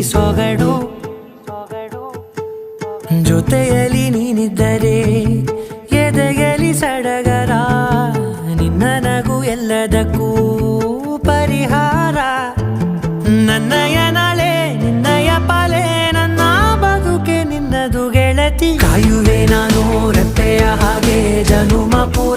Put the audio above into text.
ಸೊಗಡು ಜೊತೆಯಲ್ಲಿ ನೀನಿದ್ದರೆ ಎದೆಯಲಿ ಸಡಗರ ನಿನ್ನ ನಗು ಎಲ್ಲದಕ್ಕೂ ಪರಿಹಾರ ನನ್ನಯ ನಾಳೆ ನಿನ್ನಯ ಪಾಲೆ ನನ್ನ ಬದುಕೆ ನಿನ್ನದು ಗೆಳತಿ ಕಾಯುವೆ ನಾನು ರೆಪ್ಪೆಯ ಹಾಗೆ ಜನುಮ ಪೂರ